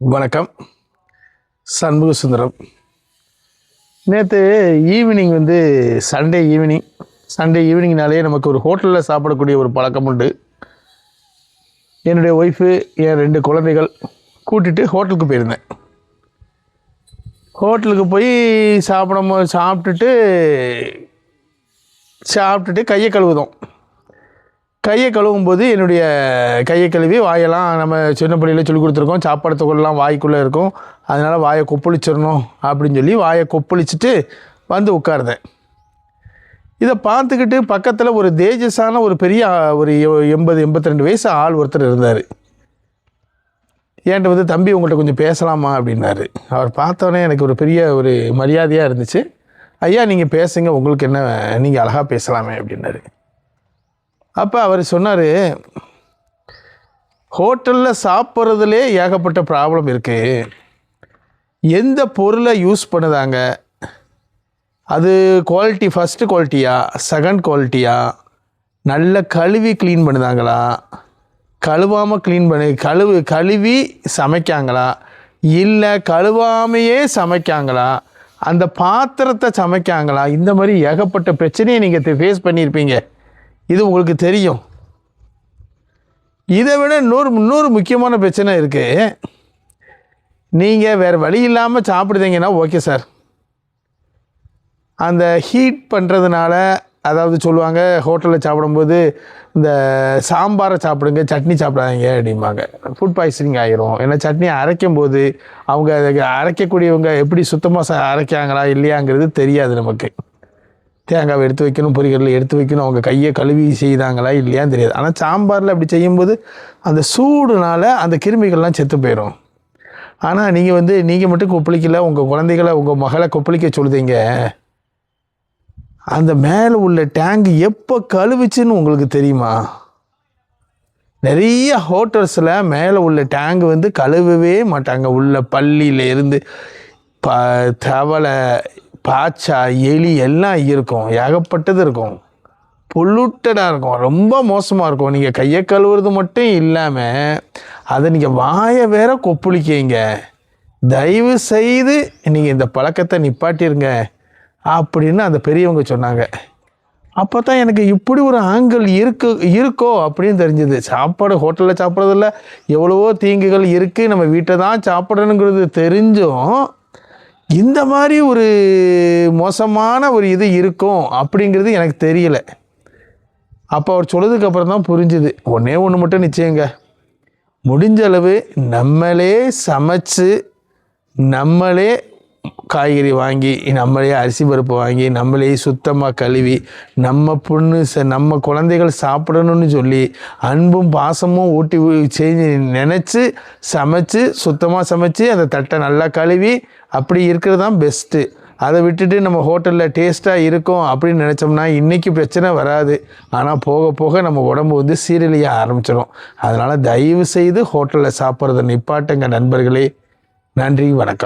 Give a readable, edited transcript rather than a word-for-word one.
வணக்கம். சண்முக சுந்தரம். நேற்று evening Sunday ஈவினிங்னாலே நமக்கு ஒரு ஹோட்டலில் சாப்பிடக்கூடிய ஒரு பழக்கம் உண்டு. என்னுடைய ஒய்ஃபு, என் 2 குழந்தைகள் கூட்டிகிட்டு ஹோட்டலுக்கு போயிருந்தேன். ஹோட்டலுக்கு போய் சாப்பிட்டுட்டு கையை கழுவுதோம். கையை கழுவும்போது என்னுடைய கையை கழுவி வாயெல்லாம் நம்ம சின்ன பிள்ளையில சொல்லி கொடுத்துருக்கோம், சாப்பாடு துகள்லாம் வாய்க்குள்ளே இருக்கும், அதனால் வாயை கொப்பளிச்சிடணும் அப்படின்னு சொல்லி வாயை கொப்பளிச்சுட்டு உட்கார்ந்தேன். இதை பார்த்துக்கிட்டு பக்கத்தில் ஒரு தேஜஸான ஒரு பெரிய ஒரு 80-82 வயசு ஆள் ஒருத்தர் இருந்தார். என்கிட்ட தம்பி உங்கள்கிட்ட கொஞ்சம் பேசலாமா அப்படின்னாரு. அவர் பார்த்தோன்னே எனக்கு ஒரு பெரிய ஒரு மரியாதையாக இருந்துச்சு. ஐயா நீங்கள் பேசுங்க, உங்களுக்கு என்ன, நீங்கள் அழகாக பேசலாமே அப்படின்னாரு. அப்போ அவர் சொன்னார், ஹோட்டலில் சாப்பிட்றதுலே ஏகப்பட்ட ப்ராப்ளம் இருக்குது. எந்த பொருளை யூஸ் பண்ணுதாங்க, அது குவாலிட்டி ஃபஸ்ட்டு குவாலிட்டியா செகண்ட் குவாலிட்டியா, நல்ல கழுவி க்ளீன் பண்ணுதாங்களா, கழுவாமல் கழுவி சமைக்காங்களா, இல்லை கழுவாமையே சமைக்காங்களா, அந்த பாத்திரத்தை சமைக்காங்களா, இந்த மாதிரி ஏகப்பட்ட பிரச்சனையை நீங்கள் ஃபேஸ் பண்ணியிருப்பீங்க. இது உங்களுக்கு தெரியும். இதை விட இன்னொரு முக்கியமான பிரச்சனை இருக்குது. நீங்கள் வேறு வழி இல்லாமல் சாப்பிடுதீங்கன்னா ஓகே சார், அந்த ஹீட் பண்ணுறதுனால, அதாவது சொல்லுவாங்க ஹோட்டலில் சாப்பிடும்போது இந்த சாம்பாரை சாப்பிடுங்க, சட்னி சாப்பிடாதீங்க அப்படிம்பாங்க. ஃபுட் பாய்சனிங் ஆகிரும். ஏன்னா சட்னியை அரைக்கும் போது அவங்க அரைக்கக்கூடியவங்க எப்படி சுத்தமாக அரைக்காங்களா இல்லையாங்கிறது தெரியாது நமக்கு. தேங்காவை எடுத்து வைக்கணும், பொரிகடலை எடுத்து வைக்கணும், அவங்க கையை கழுவி செய்தாங்களா இல்லையான்னு தெரியாது. ஆனால் சாம்பாரில் அப்படி செய்யும்போது அந்த சூடுனால் அந்த கிருமிகள்லாம் செத்து போயிடும். ஆனால் நீங்கள் மட்டும் கொப்பளிக்கல, உங்கள் குழந்தைகளை, உங்கள் மகளை கொப்பளிக்க சொல்லுதீங்க. அந்த மேலே உள்ள டேங்க் எப்போ கழுவிச்சுன்னு உங்களுக்கு தெரியுமா? நிறைய ஹோட்டல்ஸில் மேலே உள்ள டேங்கு கழுவவே மாட்டாங்க. உள்ள பள்ளியிலேருந்து தவளை, பாச்சா, எலி எல்லாம் இருக்கும், ஏகப்பட்டது இருக்கும், பொல்யூட்டடாக இருக்கும், ரொம்ப மோசமாக இருக்கும். நீங்கள் கையை கழுவுறது மட்டும் இல்லாமல் அதை நீங்கள் வாயை வேற கொப்பளிக்கீங்க. தயவு செய்து நீங்கள் இந்த பழக்கத்தை நிப்பாட்டிருங்க அப்படின்னு அந்த பெரியவங்க சொன்னாங்க. அப்போ தான் எனக்கு இப்படி ஒரு ஆங்கிள் இருக்கோ அப்படின்னு தெரிஞ்சுது. சாப்பாடு ஹோட்டலில் சாப்பிட்றதில்ல எவ்வளவோ தீங்குகள் இருக்குது, நம்ம வீட்டை தான் சாப்பிடணுங்கிறது தெரிஞ்சும் இந்த மாதிரி ஒரு மோசமான ஒரு இது இருக்கும் அப்படிங்கிறது எனக்கு தெரியல. அப்போ அவர் சொல்லுறதுக்கு அப்புறம் தான் புரிஞ்சுது. ஒன்று மட்டும் நிச்சயங்க, முடிஞ்ச அளவு நம்மளே சமைச்சு, நம்மளே காய்கறி வாங்கி, நம்மளே அரிசி பருப்பு வாங்கி, நம்மளே சுத்தமாக கழுவி, நம்ம குழந்தைகள் சாப்பிடணும்னு சொல்லி அன்பும் பாசமும் ஊட்டி நினச்சி சமைச்சு, சுத்தமாக சமைச்சு அந்த தட்டை நல்லா கழுவி அப்படி இருக்கிறது தான் பெஸ்ட்டு. அதை விட்டுட்டு நம்ம ஹோட்டலில் டேஸ்ட்டாக இருக்கும் அப்படின்னு நினச்சோம்னா இன்றைக்கி பிரச்சனை வராது, ஆனால் போக போக நம்ம உடம்பு சீரழிய ஆரம்பிச்சிடும். அதனால் தயவு செய்து ஹோட்டலில் சாப்பிட்றத நிப்பாட்டுங்க நண்பர்களே. நன்றி, வணக்கம்.